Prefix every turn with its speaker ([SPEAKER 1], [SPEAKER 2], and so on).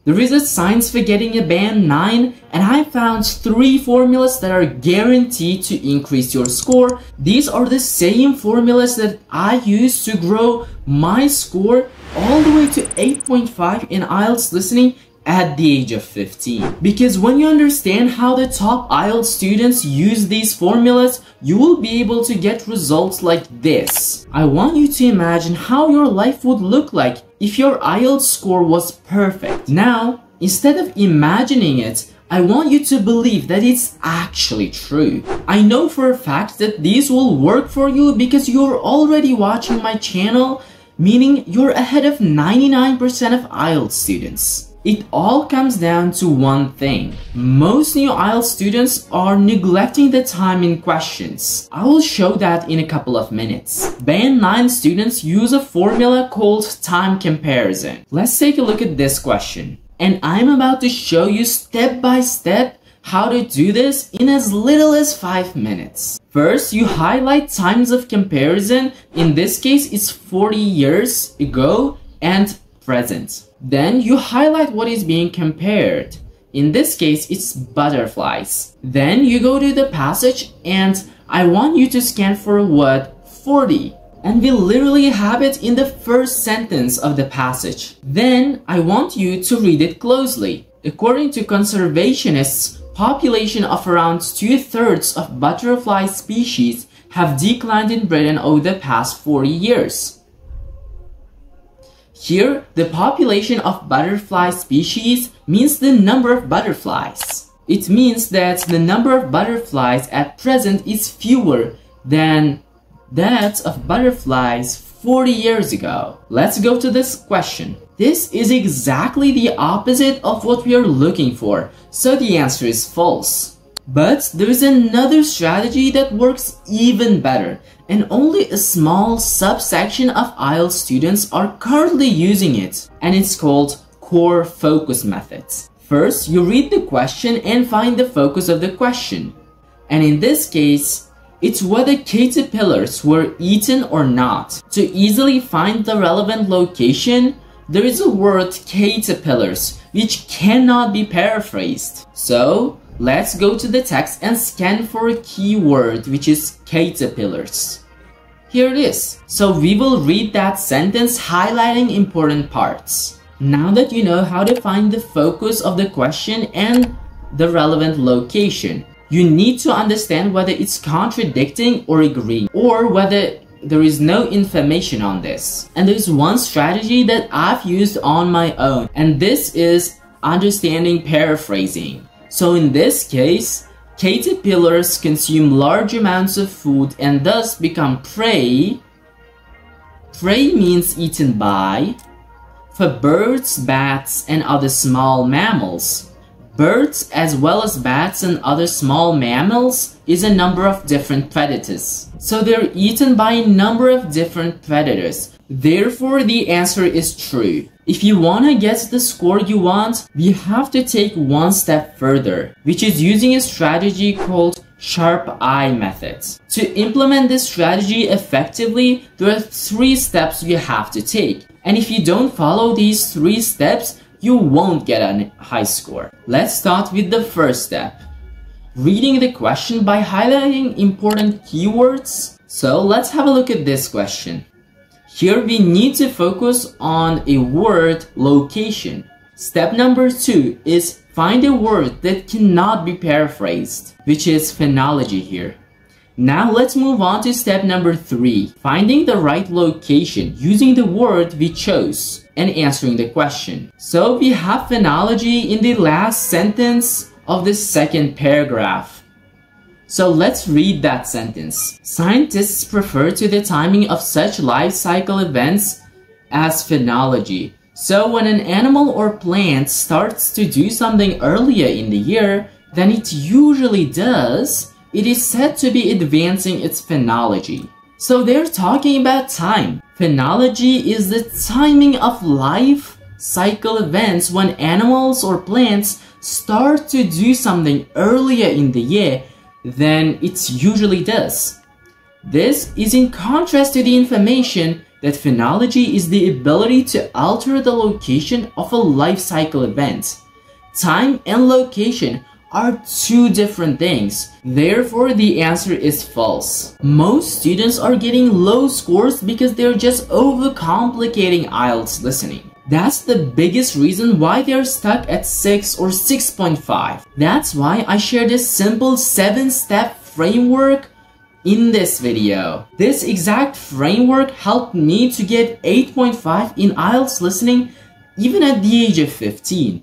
[SPEAKER 1] There is a science for getting a band 9, and I found 3 formulas that are guaranteed to increase your score. These are the same formulas that I used to grow my score all the way to 8.5 in IELTS listening at the age of 15. Because when you understand how the top IELTS students use these formulas, you will be able to get results like this. I want you to imagine how your life would look like if your IELTS score was perfect. Now, instead of imagining it, I want you to believe that it's actually true. I know for a fact that these will work for you because you're already watching my channel, meaning you're ahead of 99% of IELTS students. It all comes down to one thing. Most new IELTS students are neglecting the time in questions. I will show that in a couple of minutes. Band 9 students use a formula called time comparison. Let's take a look at this question. And I'm about to show you step by step how to do this in as little as 5 minutes. First, you highlight times of comparison. In this case, it's 40 years ago and present. Then you highlight what is being compared. In this case, it's butterflies. Then you go to the passage and I want you to scan for word 40. And we literally have it in the first sentence of the passage. Then I want you to read it closely. According to conservationists, population of around 2/3 of butterfly species have declined in Britain over the past 40 years. Here, the population of butterfly species means the number of butterflies. It means that the number of butterflies at present is fewer than that of butterflies 40 years ago. Let's go to this question. This is exactly the opposite of what we are looking for, so the answer is false. But there is another strategy that works even better, and only a small subsection of IELTS students are currently using it, and it's called core focus methods. First, you read the question and find the focus of the question. And in this case, it's whether caterpillars were eaten or not. To easily find the relevant location, there is a word caterpillars, which cannot be paraphrased. So, let's go to the text and scan for a keyword, which is caterpillars. Here it is. So we will read that sentence highlighting important parts. Now that you know how to find the focus of the question and the relevant location, you need to understand whether it's contradicting or agreeing, or whether there is no information on this. And there's one strategy that I've used on my own, and this is understanding paraphrasing. So in this case, caterpillars consume large amounts of food and thus become prey. Prey means eaten by. For birds, bats, and other small mammals. Birds, as well as bats and other small mammals, is a number of different predators. So they're eaten by a number of different predators. Therefore, the answer is true. If you want to get the score you want, we have to take one step further, which is using a strategy called sharp eye method. To implement this strategy effectively, there are 3 steps you have to take. And if you don't follow these 3 steps, you won't get a high score. Let's start with the first step. Reading the question by highlighting important keywords. So let's have a look at this question. Here we need to focus on a word location. Step number 2 is find a word that cannot be paraphrased, which is phonology here. Now let's move on to step number 3, finding the right location using the word we chose and answering the question. So we have phonology in the last sentence of the second paragraph. So let's read that sentence. Scientists refer to the timing of such life cycle events as phenology. So when an animal or plant starts to do something earlier in the year than it usually does, it is said to be advancing its phenology. So they're talking about time. Phenology is the timing of life cycle events when animals or plants start to do something earlier in the year than it usually does. This is in contrast to the information that phenology is the ability to alter the location of a life cycle event. Time and location are two different things. Therefore, the answer is false. Most students are getting low scores because they're just overcomplicating IELTS listening. That's the biggest reason why they're stuck at 6 or 6.5. That's why I share this simple 7-step framework in this video. This exact framework helped me to get 8.5 in IELTS listening even at the age of 15.